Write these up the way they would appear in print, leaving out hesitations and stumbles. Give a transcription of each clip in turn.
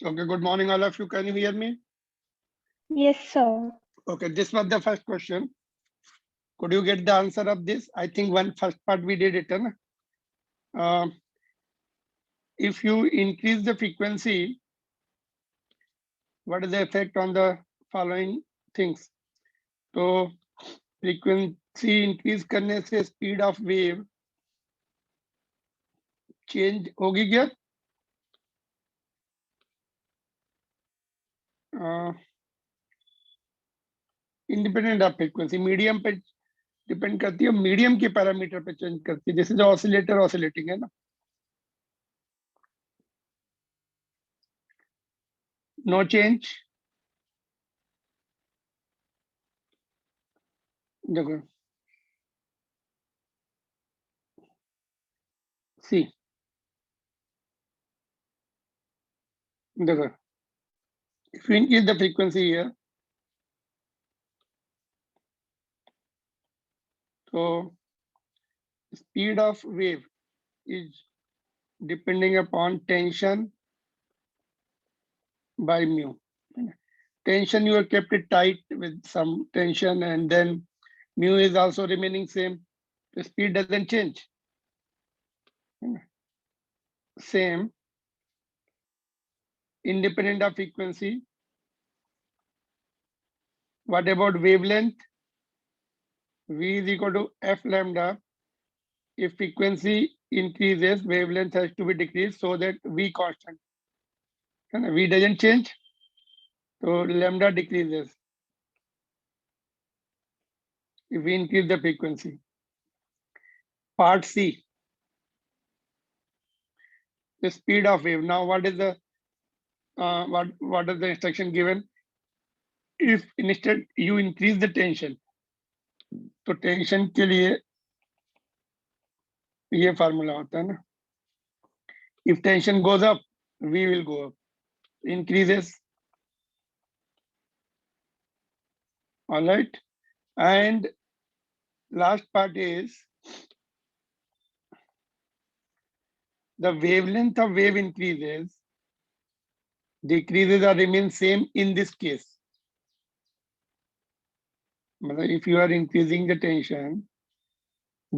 Okay, good morning, all of you. Can you hear me? Yes, sir. Okay, this was the first question. Could you get the answer of this? I think one first part we did it. Huh? If you increase the frequency, what is the effect on the following things? So frequency increase करने से speed of wave change होगी क्या? Independent of frequency medium पे depend करती है, medium के parameter पे change करती है, जैसे जो ऑसिलेटर ऑसिलेटिंग है ना. No change. देखो सी, देखो if you increase the frequency here, so speed of wave is depending upon tension by mu. Tension, you have kept it tight with some tension, and then mu is also remaining same. The speed doesn't change. Same, independent of frequency. What about wavelength? V is equal to f lambda. If frequency increases, wavelength has to be decreased so that V constant. And V doesn't change, so lambda decreases if we increase the frequency. Part C, the speed of wave. Now, what is the what is the instruction given? If instead you increase the tension, तो tension के लिए ये formula होता है ना. If tension goes up, V will go up. Increases. All right. And last part is the wavelength of wave increases, decreases or remains same in this case. If you are increasing the tension,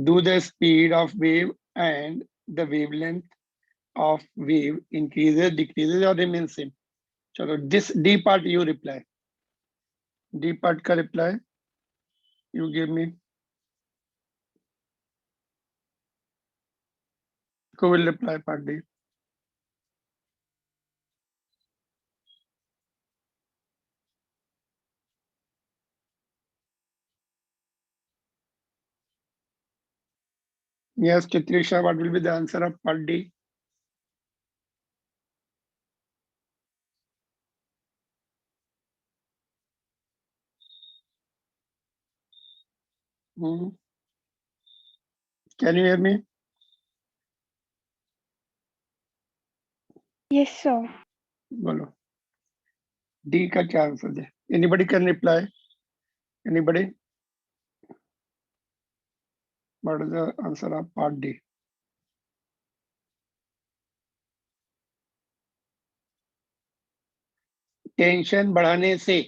do the speed of wave and the wavelength of wave increases, decreases or remains same. So this D part you reply. D part ka reply you give me. Who will reply part D? Yes, Chitrisha, what will be the answer of part D? Can you hear me? Yes, sir. बोलो D का क्या answer they? Anybody can reply? Anybody? What is the answer of part D? Tension बढ़ाने से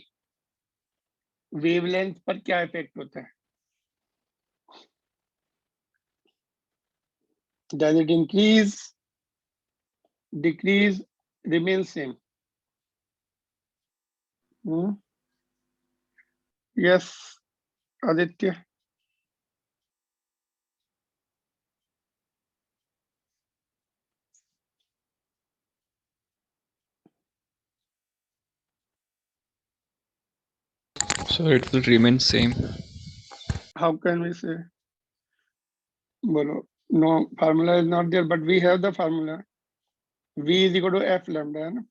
wavelength पर क्या effect होता है? Does it increase, decrease, remain same? Yes, Aditya. So it will remain same. How can we say? Bolo. No, formula is not there, but we have the formula. V is equal to F lambda. No?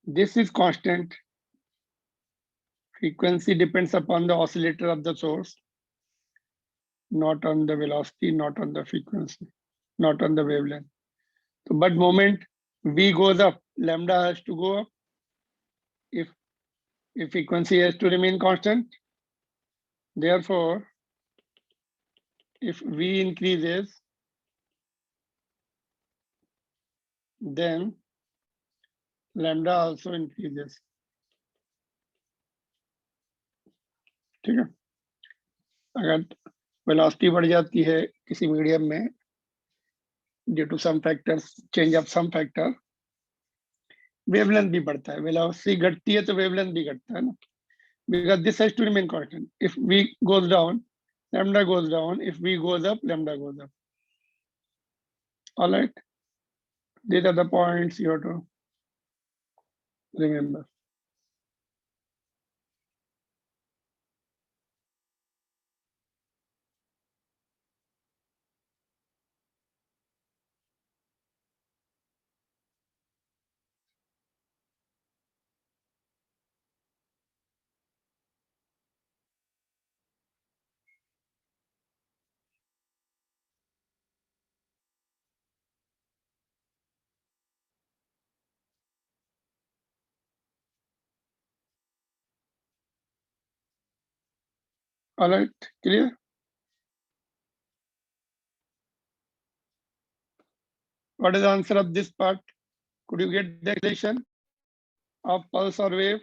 This is constant. Frequency depends upon the oscillator of the source, not on the velocity, not on the frequency, not on the wavelength. So, but moment V goes up, lambda has to go up. If frequency has to remain constant, therefore, if V increases, then lambda also increases. ठीक है, अगर velocity बढ़ जाती है किसी medium में due to some factors, change of some factor, wavelength भी बढ़ता है. वेलोसिटी घटती है तो वेवलेंथ भी घटता है ना, because this has to remain constant. If v goes down, lambda goes down. If v goes up, lambda goes up. All right, these are the points you have to remember. All right, clear? What is the answer of this part? Could you get the equation of pulse or wave?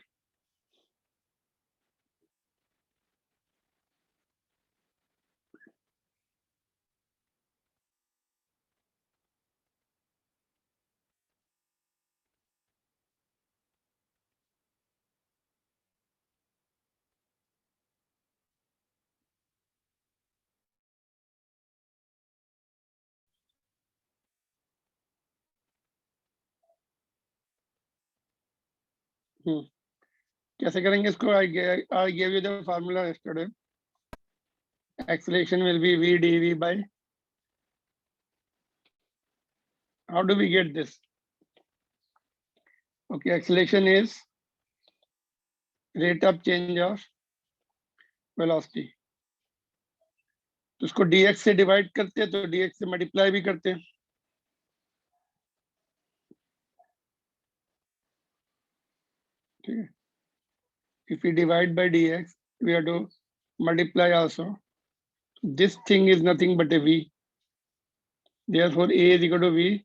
कैसे करेंगे इसको? I gave you the formula yesterday. Acceleration will be v dv by. How do we get this? Okay, acceleration is rate of change of velocity. तो उसको dx से divide करते हैं तो dx से मल्टीप्लाई भी करते हैं. ठीक है, if we divide by dx, we have to multiply also. This thing is nothing but a v. Therefore, a is equal to v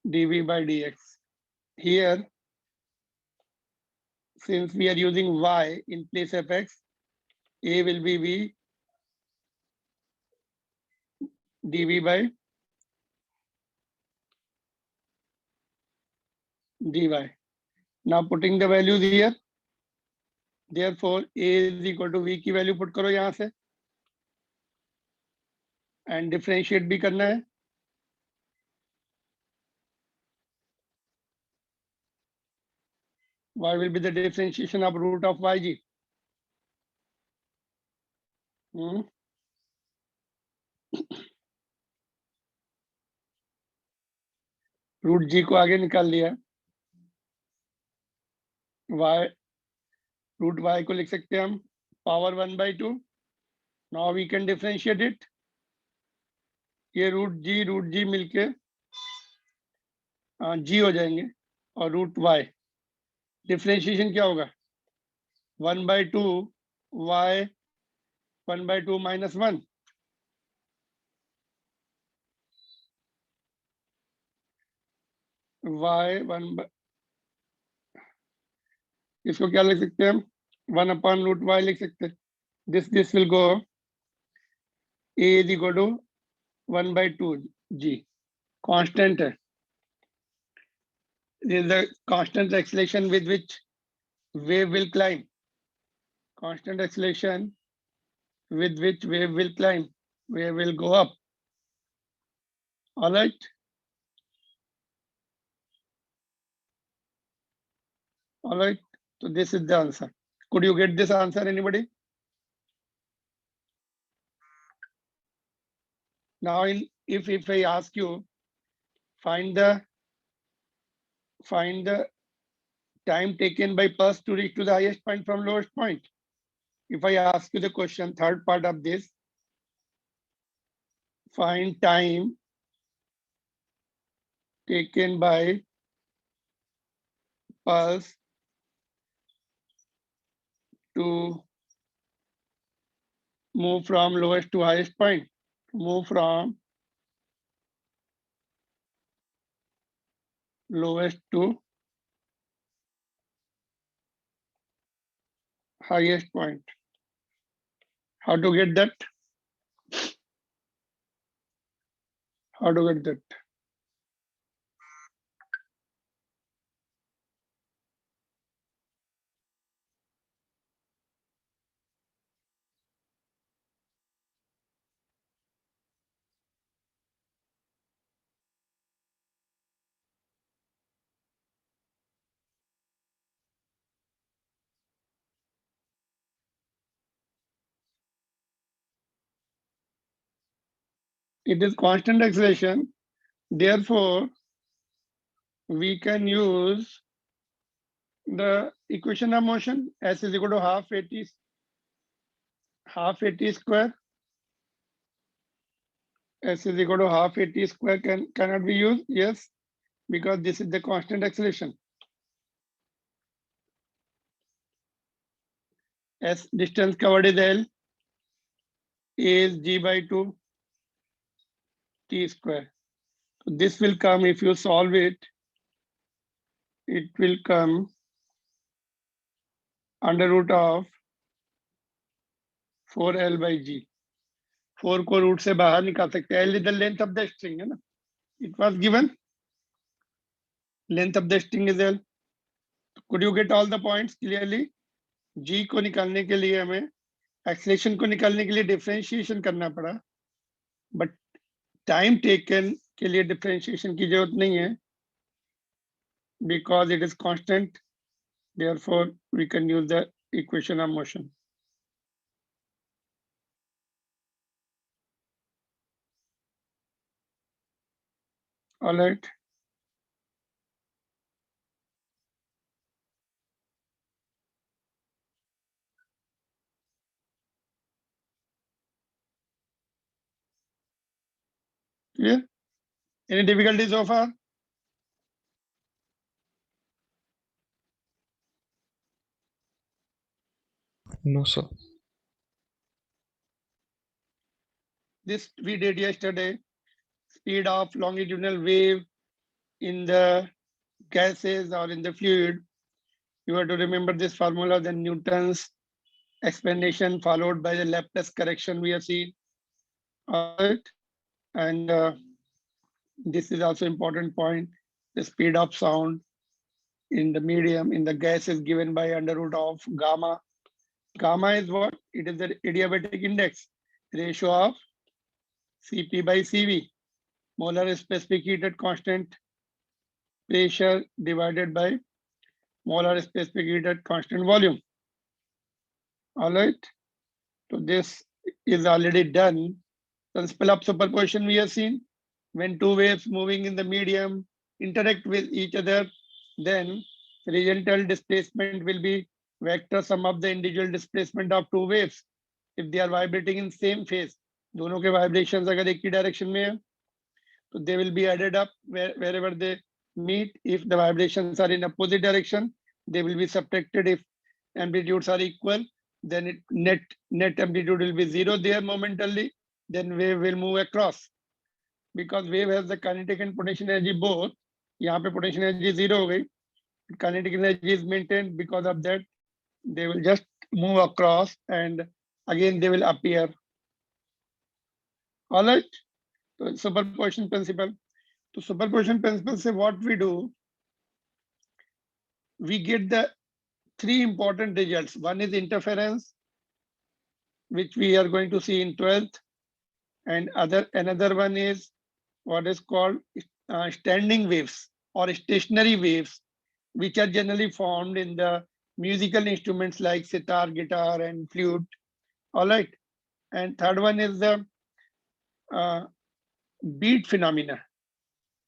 dv by dx. Here, since we are using y in place of x, a will be v dv by dy. Now putting the values here. Therefore, a is equal to v की value put करो यहाँ से and differentiate भी करना है. y will be the differentiation of root of yg. Root g को आगे निकाल लिया. y रूट y को लिख सकते हैं हम power 1/2. Now we can differentiate it. ये रूट जी मिलके जी हो जाएंगे और रूट y. डिफरेंशिएशन क्या होगा? 1/2 y 1/2 minus 1. y 1 इसको क्या लिख सकते हैं हम? 1/√y लिख सकते हैं. This will go. a is equal to 1/2 g. Constant है. This is the constant acceleration with which wave will climb. Constant acceleration with which wave will climb. Wave will go up. All right. All right. So this is the answer. Could you get this answer, anybody? Now, if I ask you, find the time taken by pulse to reach to the highest point from lowest point. If I ask you the question, third part of this, find time taken by pulse to move from lowest to highest point. Move from lowest to highest point. How to get that? How to get that? It is constant acceleration. Therefore, we can use the equation of motion. S is equal to half at square. S is equal to half at square cannot be used. Yes, because this is the constant acceleration. S distance covered is L. A is G by 2 T square. So this will come, if you solve it, it will come under root of 4L by G. 4 को root से बाहर निकाल सकते हैं. L is the length of the string, है ना? It was given. Length of the string is L. Could you get all the points clearly? G को निकालने के लिए हमें एक्सेलेरेशन को निकालने के लिए डिफरेंशिएशन करना पड़ा, बट टाइम टेकन के लिए डिफरेंशिएशन की जरूरत नहीं है, because it is constant. Therefore, we can use the equation of motion. All right. Clear? Any difficulty so far? No, sir. This we did yesterday. Speed of longitudinal wave in the gases or in the fluid. You have to remember this formula, then Newton's explanation followed by the Laplace correction we have seen. All right. And this is also important point. The speed of sound in the medium, in the gas is given by under root of gamma. Gamma is what? It is the adiabatic index, ratio of Cp by Cv, molar specific heat at constant pressure divided by molar specific heat at constant volume. All right. So this is already done. Principle of superposition we have seen. When two waves moving in the medium interact with each other, then resultant displacement will be vector sum of the individual displacement of two waves if they are vibrating in same phase. दोनों के vibrations अगर एक ही direction में है, तो they will be added up wherever they meet. If the vibrations are in opposite direction, they will be subtracted. If amplitudes are equal, then it net amplitude will be zero there momentarily. Then wave will move across. Because wave has the kinetic and potential energy both. यहाँ पे potential energy zero हो गई. Kinetic energy is maintained. Because of that, they will just move across and again they will appear. All right. So superposition principle. So superposition principle say what we do, we get the three important results. One is interference, which we are going to see in 12th, and another one is what is called standing waves or stationary waves, which are generally formed in the musical instruments like sitar, guitar, and flute. All right. And third one is the beat phenomena.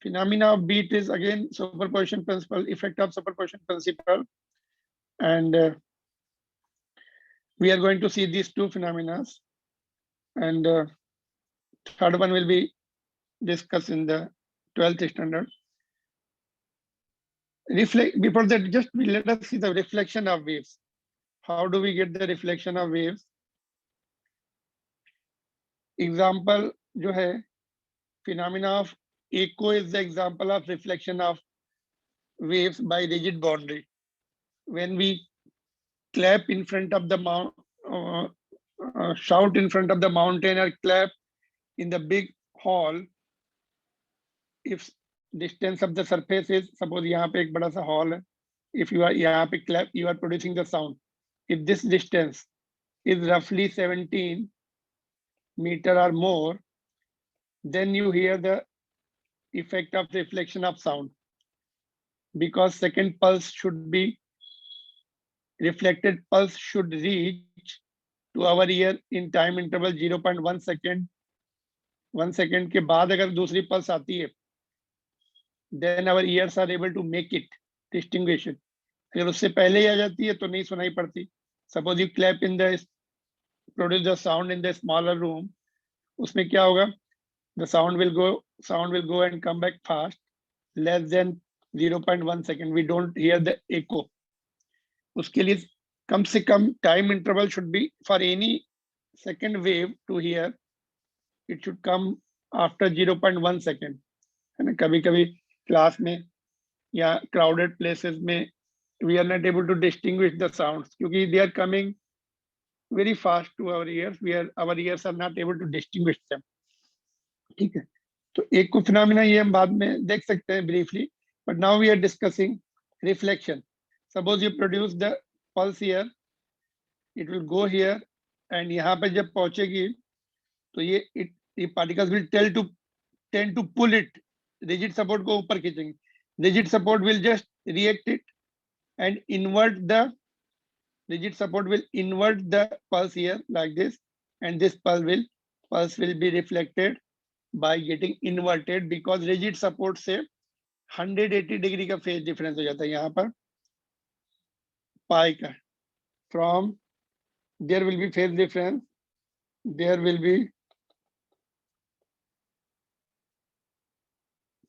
Phenomena of beat is again superposition principle, effect of superposition principle. And we are going to see these two phenomena. And third one will be discussed in the 12th standard. Before that, just let us see the reflection of waves. How do we get the reflection of waves? Example जो है, phenomena of echo is the example of reflection of waves by rigid boundary. When we clap in front of the shout in front of the mountain or clap in the big hall, if distance of the surface is, suppose यहाँ पे एक बड़ा सा hall है, if you are यहाँ पे clap, you are producing the sound. If this distance is roughly 17 meter or more, then you hear the effect of reflection of sound, because second pulse should be reflected pulse should reach to our ear in time interval 0.1 second. 1 second के बाद अगर दूसरी pulse आती है, then our ears are able to make it distinguish it. अगर उससे पहले ही आ जाती है तो नहीं सुनाई पड़ती. Suppose you clap in the produce the sound in the smaller room, उसमें क्या होगा? The sound will go and come back fast, less than 0.1 second. We don't hear the echo. उसके लिए कम से कम time interval should be for any second wave to hear. It should come after 0.1 second. है ना? कभी-कभी class में या crowded places में we are not able to distinguish the sounds क्योंकि they are coming very fast to our ears. Our ears are not able to distinguish them. ठीक है, तो एक को फिनोमिना ये हम बाद में देख सकते हैं briefly, but now we are discussing reflection. Suppose you produce the pulse here, it will go here, and यहाँ पे जब पहुंचेगी तो ये particles will tend to pull it. Rigid support को ऊपर खींचेंगे. Rigid support will just react it and invert the rigid support will invert the pulse here like this, and this pulse will be reflected by getting inverted because rigid support से 180 degree का phase difference हो जाता है यहाँ पर पाई का. From there will be phase difference, there will be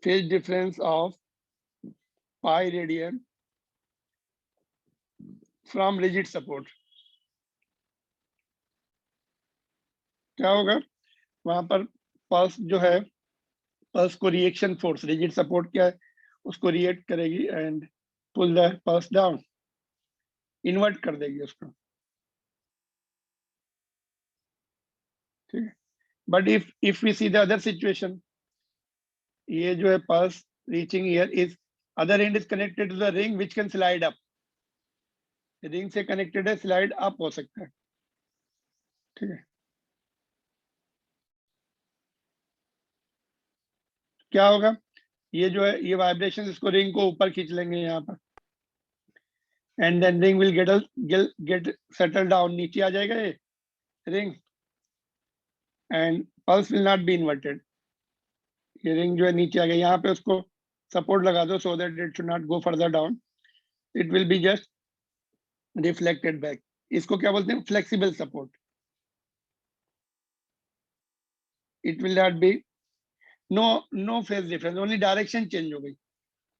phase difference of pi radian from rigid support. क्या होगा वहां पर? पल्स जो है, पल्स को रिएक्शन फोर्स, रिजिड सपोर्ट क्या है उसको रिएक्ट करेगी and pull the pulse down, invert कर देगी उसको. ठीक है, but if we see the other situation, ये जो है pulse reaching here is other end is connected to the ring which can slide up. Ring से कनेक्टेड है, स्लाइड अप हो सकता है. ठीक है, क्या होगा? ये जो है ये वाइब्रेशन इसको रिंग को ऊपर खींच लेंगे यहाँ पर, and then ring will get settle down. नीचे आ जाएगा ये ring and pulse will not be inverted. ये रिंग जो है नीचे आ गया, यहाँ पे उसको सपोर्ट लगा दो so that it should not go further down. It will be just reflected back. इसको क्या बोलते हैं? Flexible support. It will not be no phase difference, only direction change हो गई.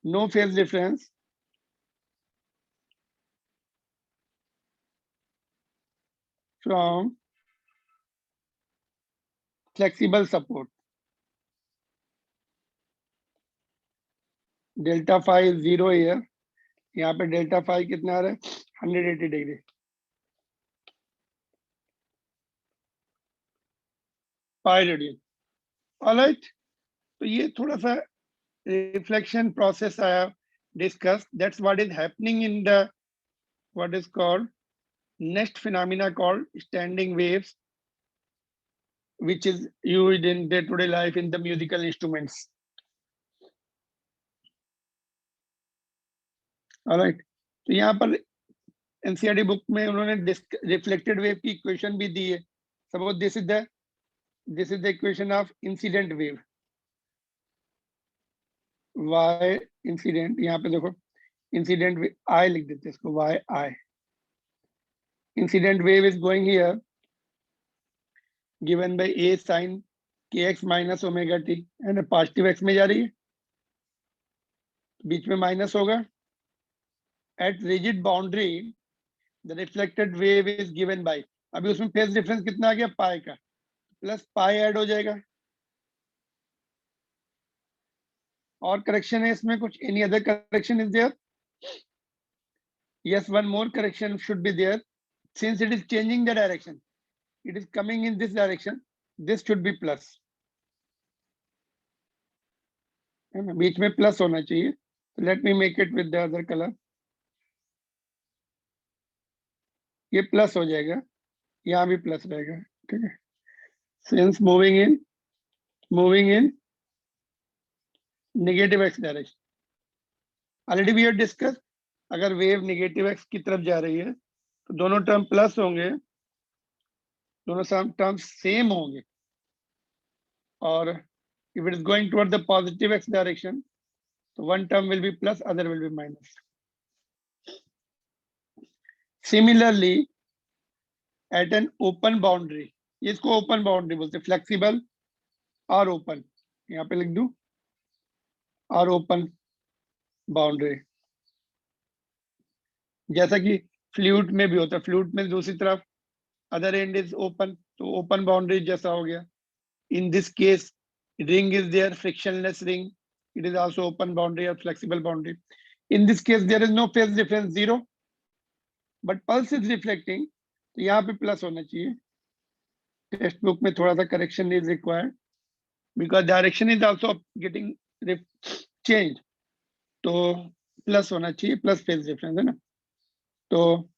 No phase difference from flexible support. Delta phi 0 here, यहाँ पे delta phi कितना आ रहा है? 180 डिग्री. Pi radian. ऑलराइट, तो ये थोड़ा सा रिफ्लेक्शन प्रोसेस आया discuss. That's what is happening in the what is called next phenomena called standing waves, which is used in day-to-day life in the musical instruments. All right, तो यहाँ पर NCERT book में उन्होंने reflected wave की equation भी दी है. Suppose this is the equation of incident wave. y incident, यहाँ पे देखो इंसिडेंट वेव I लिख देते हैं इसको, y I. Incident wave is going here, given by a sin kx minus omega t, and positive x में जा रही है, बीच में माइनस होगा. At rigid boundary, the reflected wave is given by, अभी उसमें फेज डिफरेंस कितना आ गया? पाई का, प्लस पाई ऐड हो जाएगा. और करेक्शन है इसमें कुछ? Any other correction is there? Yes, one more correction should be there. Since it is changing the direction, it is coming in this direction, this should be plus, है ना, बीच में plus होना चाहिए. Let me make it with the other color. ये plus हो जाएगा, यहाँ भी प्लस रहेगा. ठीक है. Since moving in negative x direction. Already we have discussed, अगर वेव नेगेटिव x की तरफ जा रही है तो दोनों टर्म प्लस होंगे, दोनों टर्म सेम होंगे. और if it is going toward the positive x direction, so one term will be plus, other will be minus. Similarly, at an open boundary, इसको open boundary बोलते हैं, flexible और open, यहाँ पे लिख दूं, और open boundary. जैसा कि फ्लूइड में भी होता है, फ्लूइड में दूसरी तरफ अदर एंड इज ओपन, तो ओपन बाउंड्री जैसा हो गया. In this case ring is there, frictionless ring, it is also open boundary or flexible boundary. In this case there is no phase difference, 0, but pulse is reflecting, तो यहाँ पे plus होना चाहिए. Text book में थोड़ा सा correction is required because direction is also getting change, तो plus होना चाहिए, प्लस फेज डिफरेंस, है ना. तो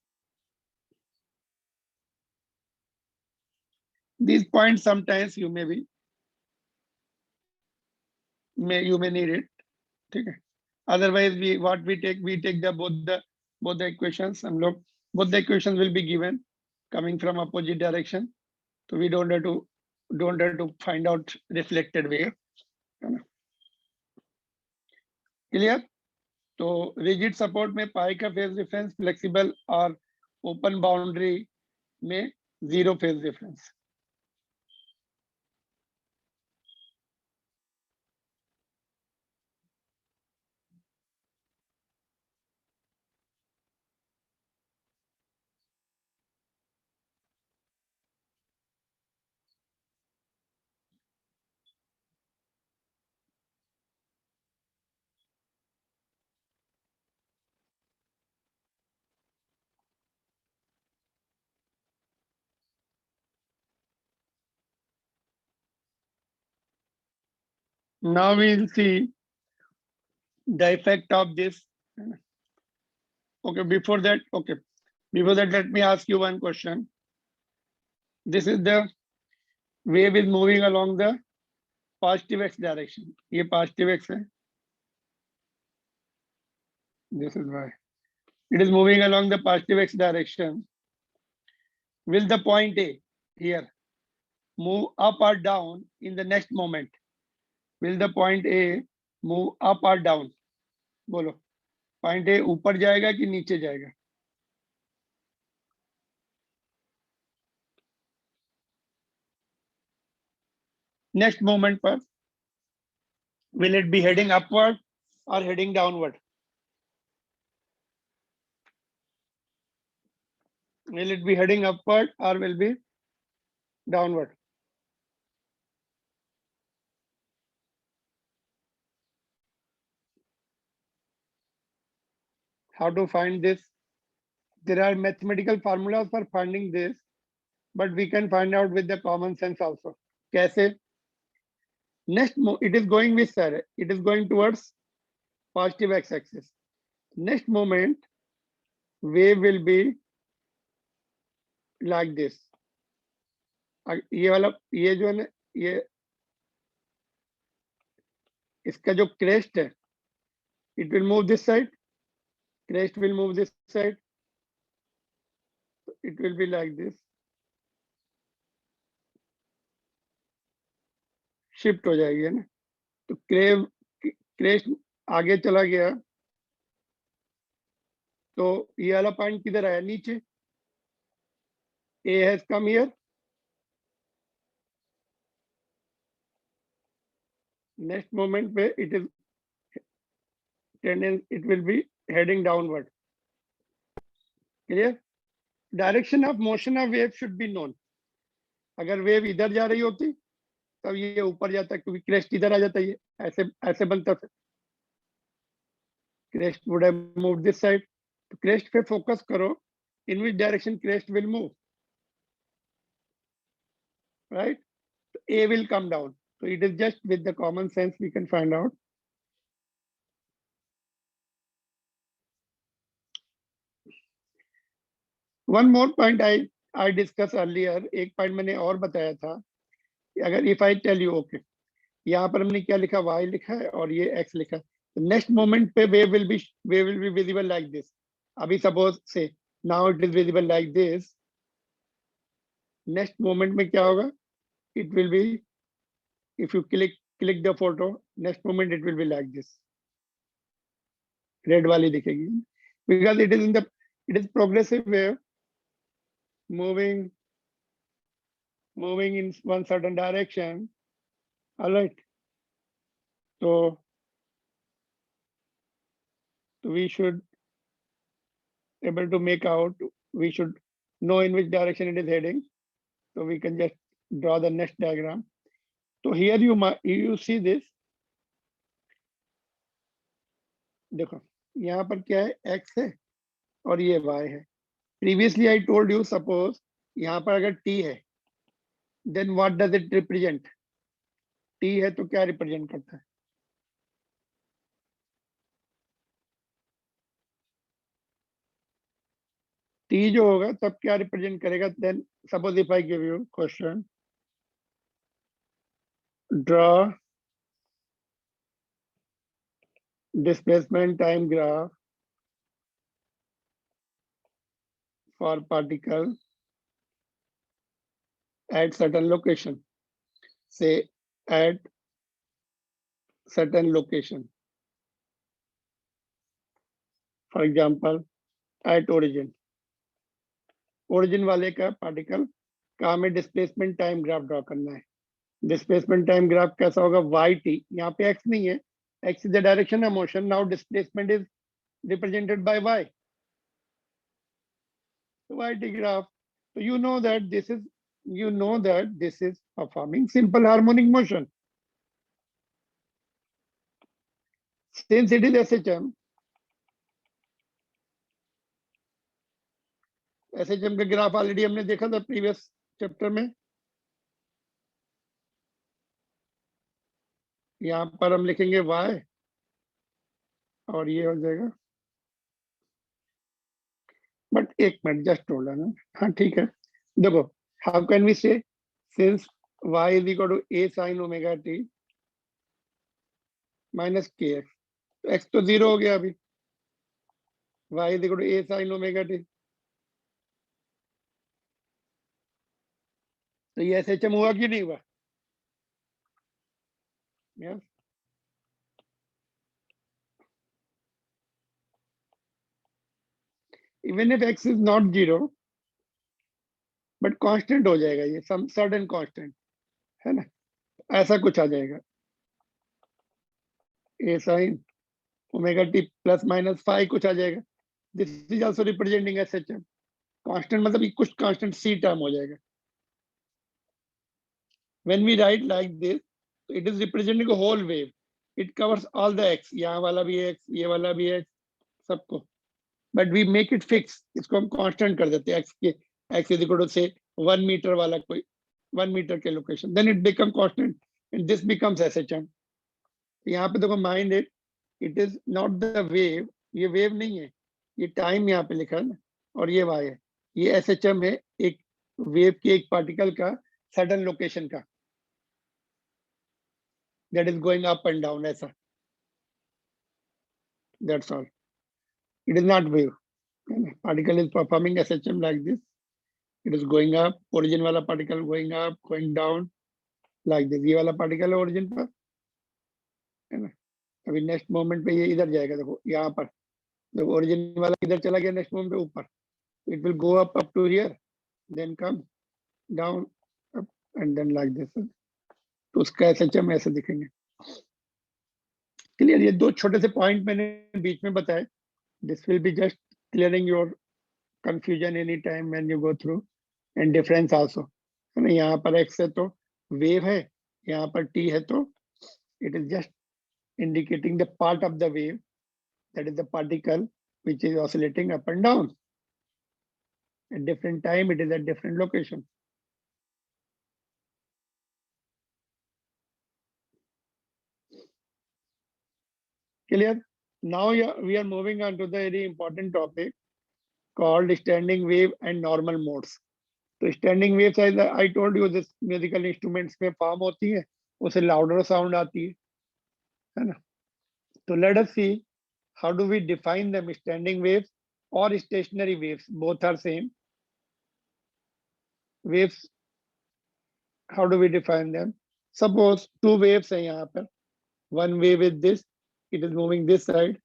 these points sometimes you may need it. ठीक है. Otherwise we take the both the equations, हम लोग both the equations will be given coming from opposite direction, so we don't have to find out reflected wave, है ना. Clear? तो rigid support में पाई का phase difference, flexible और open boundary में 0 phase difference. Now we will see the effect of this. Okay, before that, let me ask you one question. This is the wave is moving along the positive x direction. ये positive x है. This is why it is moving along the positive x direction. Will the point A here move up or down in the next moment? Will the point A move up or down? बोलो, point A ऊपर जाएगा कि नीचे जाएगा? Next moment पर will it be heading upward or heading downward? Will it be heading upward or will be downward? How to find this? There are mathematical formulas for finding this, but we can find out with the common sense also. कैसे? Next, it is going with side. It is going towards positive x-axis. Next moment, wave will be like this. ये वाला, ये जो है ना, ये इसका जो crest है, it will move this side. Crest will move this side. It will be like this. Shift हो जाएगी, है ना. तो क्रेस्ट आगे चला गया, तो ये वाला पॉइंट किधर आया? नीचे. A has come here. Next moment पे it is it will be heading downward. Clear? Direction of motion of wave should be known. अगर वेव इधर जा रही होती तब ये ऊपर जाता, क्योंकि क्रेस्ट इधर आ जाता, ये ऐसे बनता था. Crest would have moved this side, तो क्रेस्ट पे फोकस करो, in which direction crest will move, right? A will come down. So it is just with the common sense we can find out. One more point I discussed earlier. एक point मैंने और बताया था कि अगर if I tell you okay, यहाँ पर हमने क्या लिखा, y लिखा है और ये x लिखा है. The next moment पे wave will be visible like this. अभी suppose say now it is visible like this. Next moment में क्या होगा? It will be, if you click the photo, next moment it will be like this. Red वाली दिखेगी because it is progressive wave moving in one certain direction. All right. So we should able to make out, we should know in which direction it is heading. So we can just draw the next diagram. So here you see this. देखो यहाँ पर क्या है, x है और ये y है. Previously I told you, suppose यहाँ पर अगर t है, then what does it represent? t है तो क्या represent करता है? t जो होगा तब क्या represent करेगा? Then suppose if I give you question, draw displacement time graph for particle at certain location. Say at certain location. For example, at origin. Origin वाले का particle का हमें displacement time graph draw करना है. Displacement time graph कैसा होगा? yt. यहाँ पे x नहीं है. X is the direction of motion. Now displacement is represented by y. Yt graph. So you know that this is performing simple harmonic motion. Since it is SHM का graph already हमने देखा था previous chapter में. यहाँ पर हम लिखेंगे y और ये हो जाएगा. बट एक मिनट जस्ट होल्ड ऑन. हाँ ठीक है. देखो how can we say, since y is equal to a sin omega t minus kx, तो x तो 0 हो गया अभी. y is equal to a sin omega t. तो ये SHM हुआ कि नहीं हुआ? Yes. Even if x is not 0, but constant हो जाएगा ये, some certain constant है ना, ऐसा कुछ आ जाएगा. a sin omega t plus minus five कुछ आ जाएगा. This is also representing SHM. Constant मतलब कुछ कांस्टेंट c टर्म हो जाएगा. When we write like this, it is representing a whole wave. It covers all the x. यहाँ वाला भी x, ये वाला भी x, सबको. But we make it fix. इसको हम कांस्टेंट कर देते हैं. x के x is equal to say 1 metre वाला कोई 1 मीटर के location. Then it become constant and this becomes SHM. यहाँ पे देखो mind it is not the wave. ये वेव नहीं है, ये टाइम यहाँ पे लिखा है ना, और ये y है. ये SHM है, एक वेव के एक पार्टिकल का सडन लोकेशन का, that is going up and down ऐसा. That's all. It is not wave. Particle is performing SHM like this. It is going up. Origin वाला particle going up, going down like this. ये वाला particle है origin पर, है ना. अभी next moment पे ये इधर जाएगा. देखो यहाँ पर, देखो origin वाला इधर चला गया, next moment पे ऊपर. It will go up to here, then come down, up and then like this. तो उसका SHM ऐसे दिखेंगे. क्लियर? ये दो छोटे से पॉइंट मैंने बीच में बताए. This will be just clearing your confusion anytime when you go through, and difference also. है ना, यहाँ पर x है तो wave है, यहाँ पर t है तो it is just indicating the part of the wave, that is the particle which is oscillating up and down. At different time, it is at different location. Clear? Now we are moving on to the very important topic called standing wave and normal modes. तो standing waves I told you this musical instruments में form होती है, उसे louder sound आती है ना. तो let us see how do we define them. Standing waves और stationary waves both are same. Waves how do we define them. Suppose two waves है यहाँ पर. One wave is this, it is moving this side.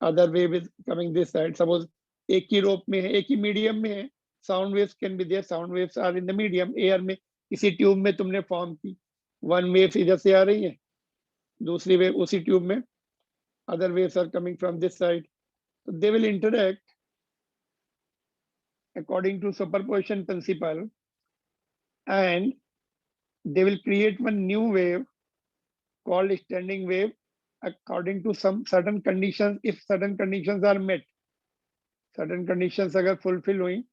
Other wave is coming this side. Suppose एक ही रोप में है, एक ही medium में है. Sound waves can be there. Sound waves are in the medium. Air में किसी ट्यूब में तुमने फॉर्म की, वन वेव इधर से आ रही है, दूसरी वेव उसी ट्यूब में. Other waves are coming from this side. They will interact according to superposition principle, and they will create one new wave called standing wave according to some certain conditions. If certain conditions are met, certain conditions अगर fulfill हुई,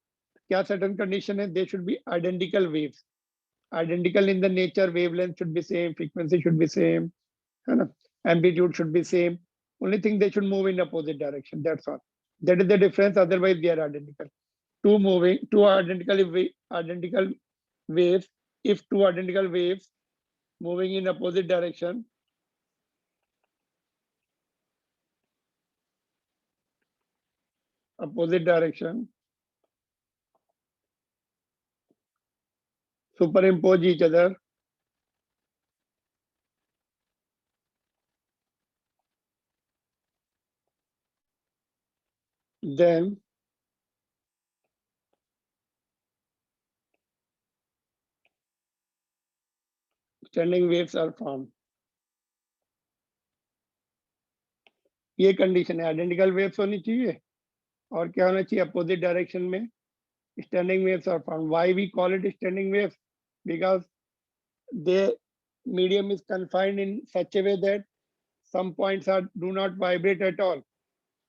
क्या certain condition है? They should be identical waves. Identical in the nature, wavelength should be same, frequency should be same, है ना? Amplitude should be same. Only thing they should move in opposite direction. That's all. That is the difference. Otherwise, they are identical. Two identical waves. If two identical waves moving in opposite direction, superimpose each other, then standing waves are formed. ये condition है. Identical waves होनी चाहिए और क्या होना चाहिए? Opposite direction में standing waves are formed. Why we call it standing waves? Because the medium is confined in such a way that some points do not vibrate at all.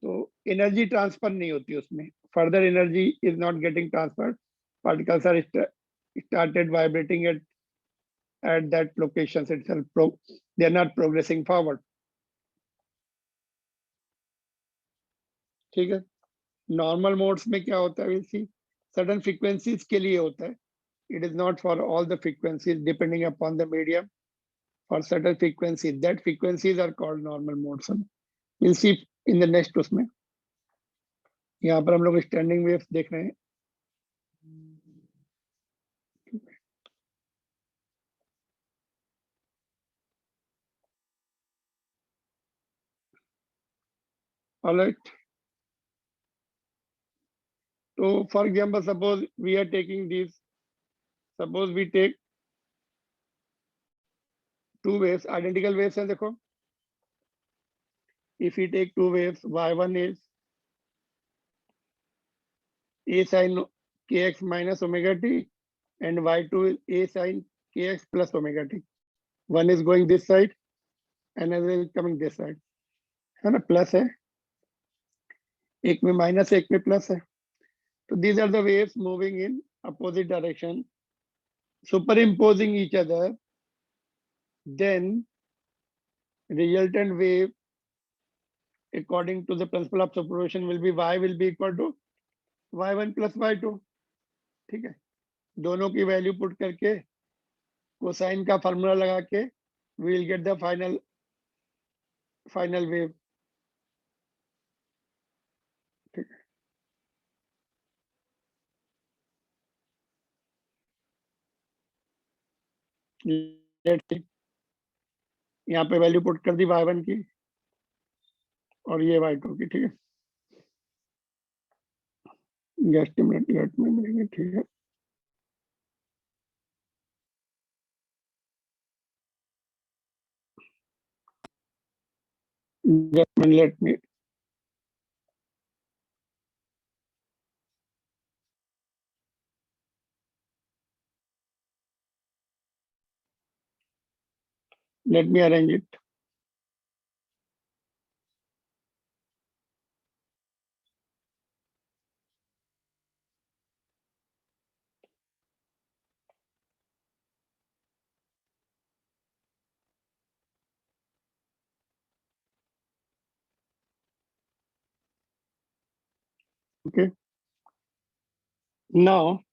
So energy transfer नहीं होती उसमें. Further energy is not getting transferred. Particles are started vibrating at that locations itself. They are not progressing forward. ठीक है. Normal modes में क्या होता है? सी sudden frequencies के लिए होता है. It is not for all the frequencies depending upon the medium. For sudden frequencies, that frequencies are called normal modes. Will see in the next. उसमें यहाँ पर हम लोग स्टैंडिंग वेव्स देख रहे हैं. ऑलराइट. तो for example suppose we are taking this. Suppose we take two waves. Identical waves हैं. देखो, if we take two waves, y1 is a sin kx minus omega t and y2 is a sin kx plus omega t. One is going this side, another is coming this side. है ना? Plus है, एक में minus है, एक में plus है. तो these are the waves moving in opposite direction, superimposing each other. Then resultant wave according to the principle of superposition will be y will be equal to y1 plus y2. ठीक है. दोनों की value put करके cosine का formula लगा के we will get the final wave. ठीक है. Let's see. यहाँ पे वैल्यू पुट कर दी y1 की और ये y2 की. ठीक है. जस्ट मिनट, लेट में मिलेंगे. ठीक है. Just minute, let me. Let me arrange it. Okay. Now,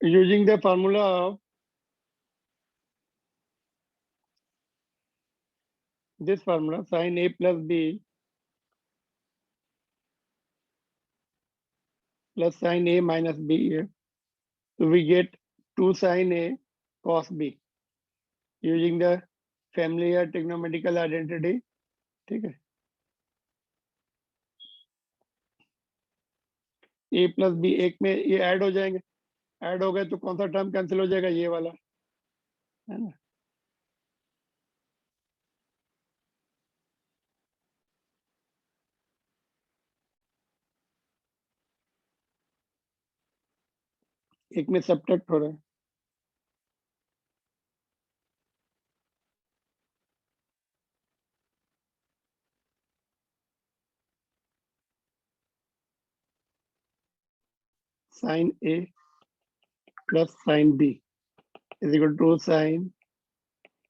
using the formula of this formula, sin A plus B plus sin A minus B here. So we get 2 sin A cos B using the familiar trigonometrical identity. ठीक है, A plus B एक में ये add हो जाएंगे, add हो गए तो कौन सा टर्म कैंसिल हो जाएगा, ये वाला, है ना। एक में सब्ट्रैक्ट हो रहा है, sin A plus sin B is equal to sin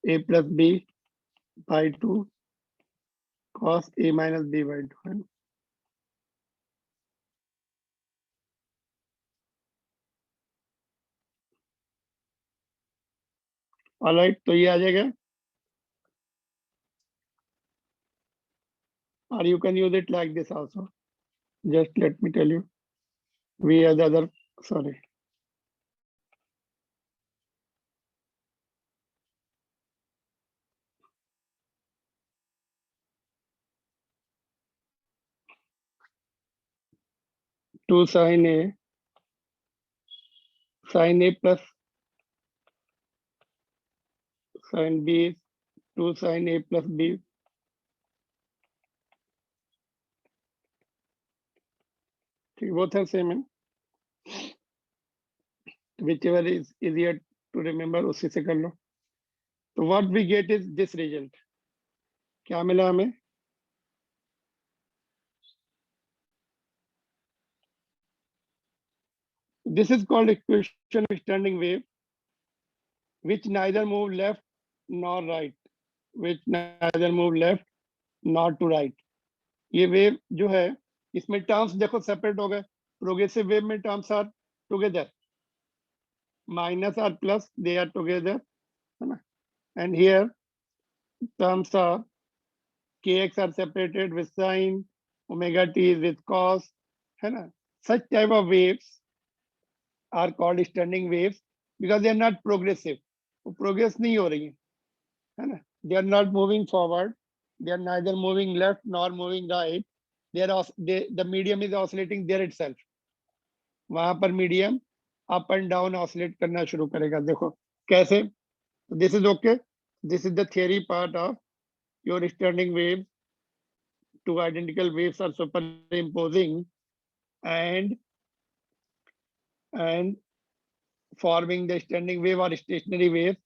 A plus B by 2 cos A minus B by 2, है ना। ऑलराइट, तो ये आ जाएगा, or you can use it like this also. Just let me tell you, we are the other, sorry. Two sin A plus sin B is 2 sin A plus B. Both are same, है, whichever is easier to remember उसी से कर लो। तो what we get is this result, क्या मिला हमें, this is called equation of standing wave which neither move left nor right, which neither move left nor to right। ये wave जो है इसमें टर्म्स देखो सेपरेट हो गए, प्रोग्रेसिव वेव में terms are together, minus are plus they are together, है ना, and here terms are kx are separated with sin, omega t is with cos, है ना। Such type of waves are called standing waves because they are not progressive, वो progress नहीं हो रही है ना, they are not moving forward, they are neither moving left nor moving right, the medium is oscillating there itself, वहां पर medium up and down oscillate करना शुरू करेगा। देखो कैसे, this is okay, this is the theory part of your standing wave, two identical waves are superimposing and forming the standing wave or stationary wave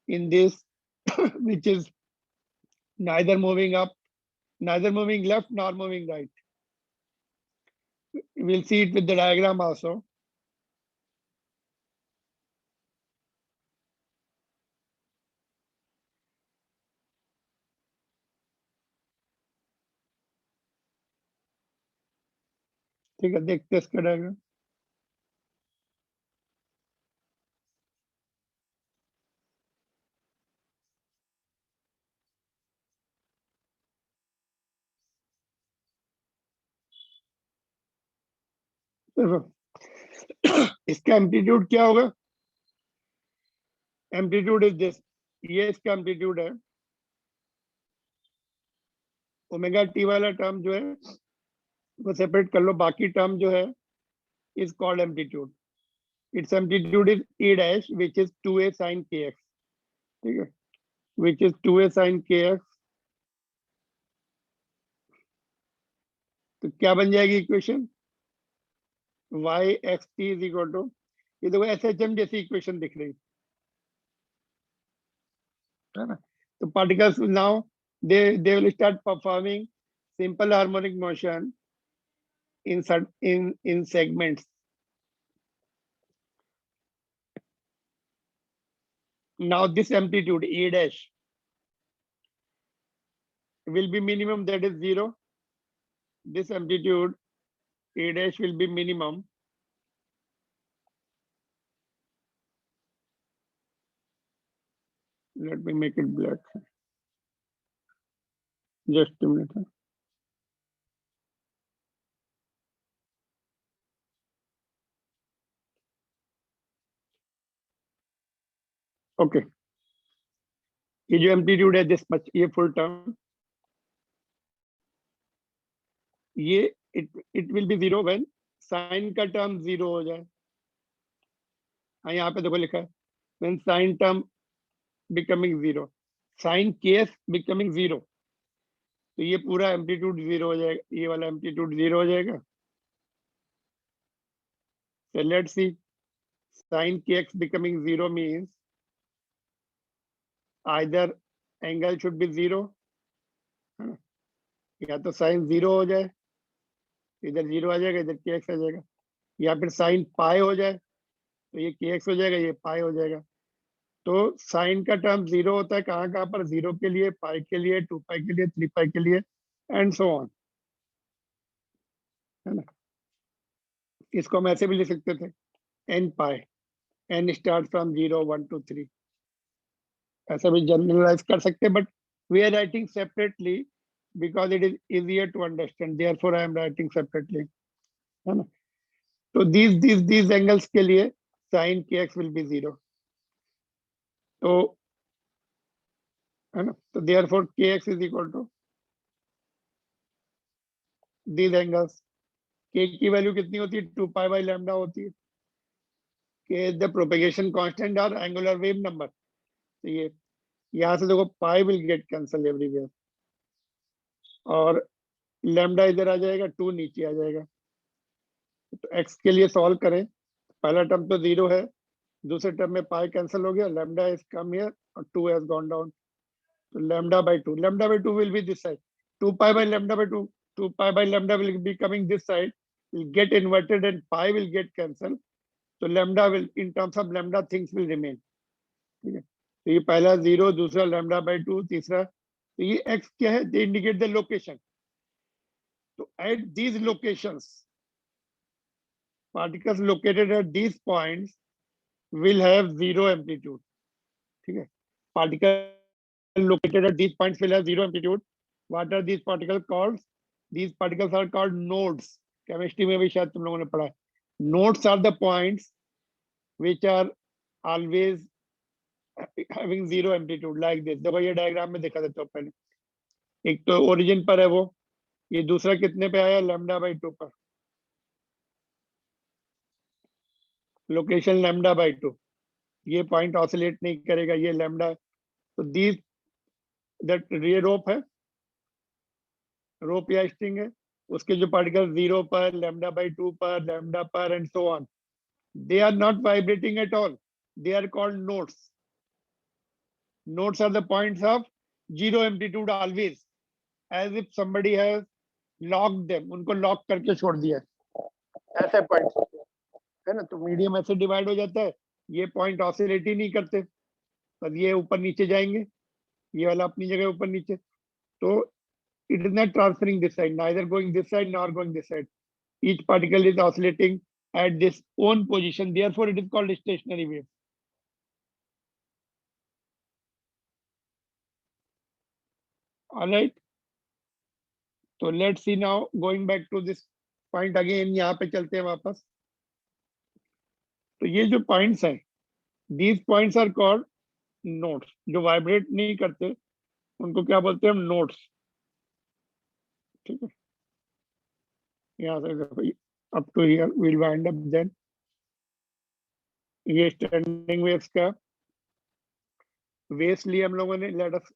in this which is neither moving up, neither moving left nor moving right. We'll see it with the diagram also. ठीक है, देखते हैं इसका diagram. इसका amplitude क्या होगा, amplitude is this, ये इसका एम्पलीट्यूड है, ओमेगा टी वाला टर्म जो है वो सेपरेट कर लो, बाकी टर्म जो है is called amplitude, its amplitude is E dash which is 2a sin kx, ठीक है, which is 2a sin kx। तो क्या बन जाएगी equation, y x t is equal to, ये देखो SHM जैसी इक्वेशन दिख रही है ना। तो particles now they will start performing simple harmonic motion in segments। Now this amplitude E dash will be minimum, that is 0. This amplitude A dash will be minimum. Let me make it black. Just a minute. Okay. ये जो amplitude है this much, ये full term, ये it will be 0 when sine का term 0 हो जाए। हाँ, यहाँ पे देखो लिखा है when sine term becoming 0, sine case becoming 0, तो ये पूरा एम्पलीट्यूड 0 हो जाएगा, ये वाला एम्पलीट्यूड 0 हो जाएगा। So let's see, sin kx becoming 0 means either angle should be 0, या तो साइन 0 हो जाए, इधर 0 आ जाएगा, इधर kx आ जाएगा, या फिर साइन पाई हो जाए, तो ये kx हो जाएगा, ये पाई हो जाएगा। तो साइन का टर्म 0 होता है कहाँ कहाँ पर, 0 के लिए, पाई के लिए, 2 पाई के लिए, 3 पाई के लिए, एंड सो ऑन, है ना। इसको हम ऐसे भी लिख सकते थे, n pi, n start from 0 1 2 3, ऐसा भी जनरलाइज कर सकते हैं, but we are writing separately because it is easier to understand, therefore I am writing separately, है ना। तो these angles के लिए sin kx will be 0, तो है ना, तो therefore kx is equal to these angles। k की वैल्यू कितनी होती है, 2 पाई बाई लैम्डा होती है, k is the propagation constant और angular wave number। तो ये यहाँ से देखो पाई will get cancelled everywhere, और लैम्डा इधर आ जाएगा, 2 नीचे आ जाएगा। तो x के लिए सॉल्व करें, पहला टर्म तो 0 है, दूसरे टर्म में पाई कैंसिल हो गया, लैम्डा इज कम हियर और 2 हैज गॉन डाउन, तो lambda by 2 will be this side, 2 pi by lambda by 2 pi by lambda will be coming this side, will get inverted and pi will get cancelled, तो lambda will, in terms of lambda things will remain, ठीक है। तो ये पहला 0, दूसरा lambda by 2, तीसरा, तो ये x क्या है, they indicate the location, तो at these locations particles located at these points will have 0 amplitude, ठीक है। particle located at these points will have 0 amplitude। what are these particles called, these particles are called nodes, chemistry में भी शायद तुम लोगों ने पढ़ा है। nodes are the points which are always having 0 amplitude like this, देखो ये डायग्राम में दिखा देता हूँ पहले, एक तो ओरिजिन पर है वो, ये दूसरा कितने पे आया, लैम्डा बाई 2 पर, लोकेशन लैम्डा बाई 2, ये पॉइंट ऑसिलेट नहीं करेगा, ये लैम्डा, तो दीज दैट ये रोप है, रोप या स्ट्रिंग है, उसके जो पार्टिकल 0 पर, लैम्डा बाई 2 पर, लैम्डा पर and so on, they are not vibrating at all, they are called nodes। nodes are the points of 0 amplitude always, as if somebody has locked them, उनको lock करके छोड़ दिया है, ऐसे point है ना। तो मीडियम ऐसे डिवाइड हो जाता है, ये पॉइंट ऑसिलेट ही नहीं करते, बस ये ऊपर नीचे जाएंगे, ये वाला अपनी जगह ऊपर नीचे, तो it is not transferring this side, neither going this side nor going this side, each particle is oscillating at this own position, therefore it is called stationary wave। all right, so let's see now, going back to this point again, यहाँ पे चलते हैं वापस। तो ये जो points हैं, these points are called nodes, जो वाइब्रेट नहीं करते उनको क्या बोलते हैं हम, नोड्स, ठीक है। यहाँ से देखो up to here will wind up, then ये स्टैंडिंग वेव्स का वेव्स लिए हम लोगों ने, let us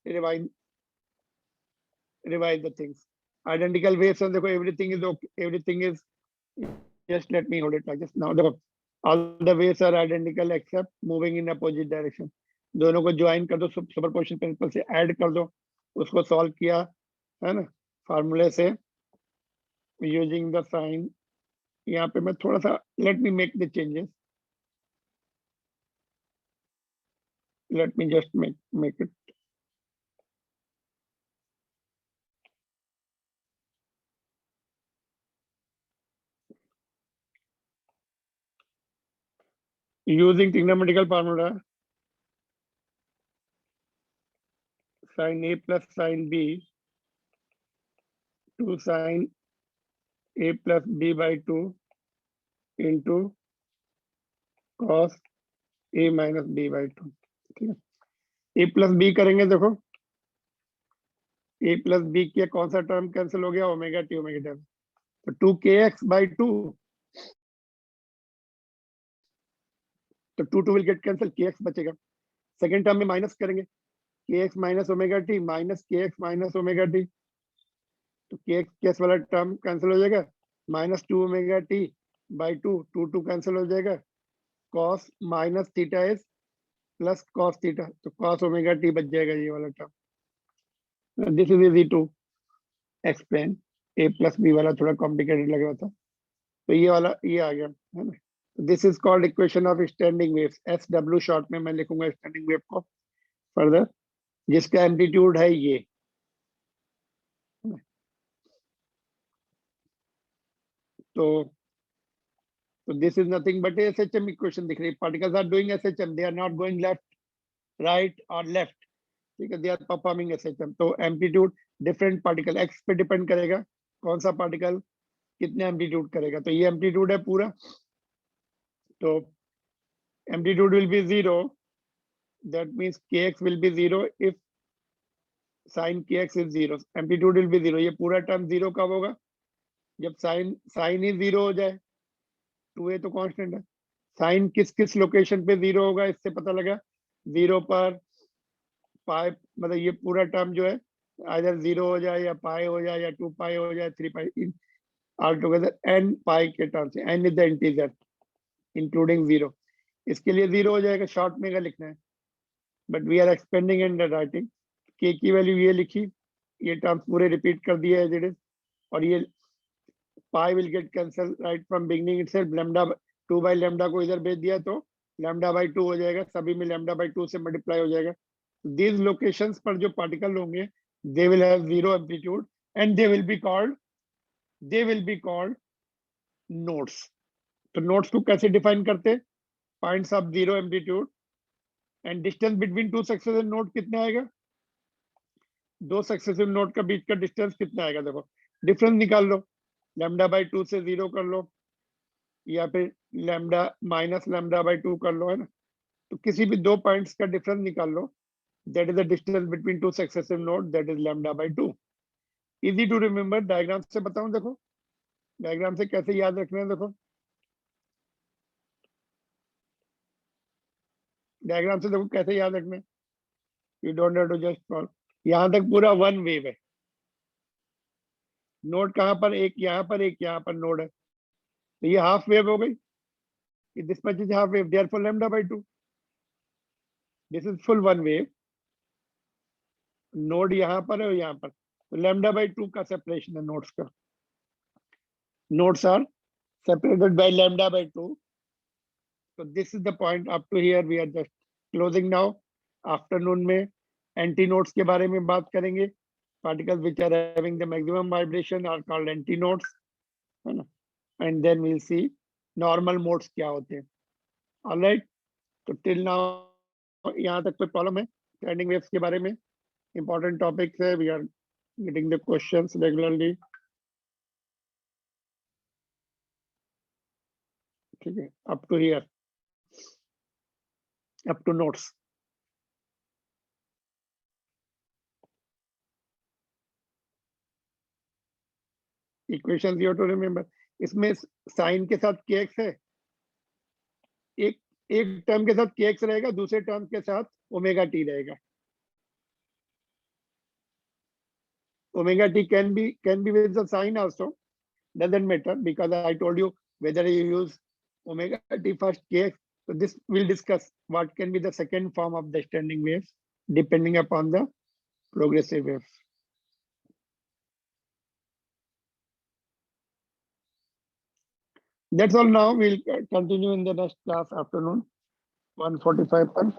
revise the things, identical waves हैं, देखो everything is okay, everything is, just let me hold it like this now, देखो all the waves are identical except moving in opposite direction, दोनों को join कर दो, superposition principle से add कर दो, उसको सॉल्व किया, है ना, फार्मूले से, यूजिंग द साइन। यहाँ पे मैं थोड़ा सा, let me make the changes, let me just make it using trigonometrical formula, sin A plus sin B to sin A plus B by 2 into cos A minus B by 2. ठीक है, A plus B करेंगे, देखो A plus B किया, कौन सा term cancel हो गया, omega T omega t, तो 2kx by 2, तो 2 विल गेट कैंसिल, kx बचेगा। सेकेंड टर्म में माइनस करेंगे, kx minus omega t minus kx minus omega t, तो kx वाला टर्म कैंसिल हो जाएगा, minus 2 omega t by 2, 2 cancel हो जाएगा, cos minus theta s plus cos theta, तो cos ओमेगा टी बच जाएगा ये वाला term. This is easy to explain, a plus b वाला थोड़ा कॉम्प्लिकेटेड लग रहा था, तो ये वाला ये आ गया है ना। This is called equation of standing waves, SW short में मैं लिखूंगा स्टैंडिंग वेव को फर्दर, जिसका एम्पलीट्यूड है ये। तो this is nothing but SHM equation दिख रही है, particles are doing SHM, they are not going left right और लेफ्ट, ठीक है, दे आर परफॉर्मिंग SHM। तो एम्पलीट्यूड डिफरेंट पार्टिकल एक्स पे डिपेंड करेगा, कौन सा पार्टिकल कितने एम्पलीट्यूड करेगा, तो ये एम्पलीट्यूड है पूरा, तो amplitude will be 0, that means kx will be 0 if sin kx is 0, amplitude will be 0, ये पूरा टर्म 0 कब होगा, जब sin ही 0 हो जाए, 2a तो कांस्टेंट है, साइन किस किस लोकेशन पे 0 होगा, इससे पता लगा, 0 पर पाई, मतलब ये पूरा टर्म जो है आइदर 0 हो जाए या पाई हो जाए या 2 पाई हो जाए 3 पाई, ऑल टुगेदर n पाई के टर्म से, n is the integer including 0, इसके लिए 0 हो जाएगा, शॉर्ट में का लिखना है, but we are expanding and writing, k की वैल्यू ये लिखी, ये टर्म पूरे रिपीट कर दिए एज इट इज, और ये pi will get cancel right from beginning itself, lambda 2 by lambda को इधर भेज दिया तो लैम्डा बाई 2 हो जाएगा, सभी में लैम्डा बाई 2 से मल्टीप्लाई हो जाएगा। These locations पर जो पार्टिकल होंगे, they will have 0 amplitude and they will be called nodes। तो nodes को कैसे डिफाइन करते, points of 0 amplitude and distance between two successive node कितना आएगा, दो सक्सेसिव नोड का बीच का डिस्टेंस कितना आएगा, देखो डिफरेंस निकाल लो, लैम्डा बाई 2 से 0 कर लो या फिर लैम्डा माइनस लैम्डा बाई 2 कर लो, है ना, तो किसी भी दो पॉइंट्स का डिफरेंस निकाल लो, that is the distance between two successive nodes, that is lambda by 2, easy to remember। Diagram से बताऊं, देखो डायग्राम से कैसे याद रखना है, देखो डायग्राम से देखो कैसे याद रखना है, you don't have to just follow, यहां तक पूरा वन वेव है, नोड कहां पर, एक यहाँ पर एक यहाँ पर नोड है, तो ये हाफ वेव हो गई, this much is half wave, therefore lambda by 2, this is full one wave, node यहाँ पर है और यहाँ पर, तो लैम्डा बाय 2 का सेपरेशन है नोड्स का, nodes are separated by lambda by 2, so this is the point, up to here we are just closing now। Afternoon में एंटी नोड्स के बारे में बात करेंगे, particles which are having the maximum vibration are called anti nodes, है ना, and then we'll see normal modes क्या होते हैं, all right। तो till now यहाँ तक कोई प्रॉब्लम है स्टैंडिंग वेव्स के बारे में, important topics है, we are getting the questions regularly, ठीक है, up to here, up to notes। Equation you to remember, इसमें साइन के साथ kx है, एक एक टर्म के साथ kx रहेगा, दूसरे टर्म के साथ ओमेगा टी रहेगा, omega t can be with the sine also, doesn't matter because I told you whether you use omega t first kx, so this will discuss what can be the second form of the standing waves depending upon the progressive waves। That's all now, we'll continue in the next class afternoon 1:45 पर।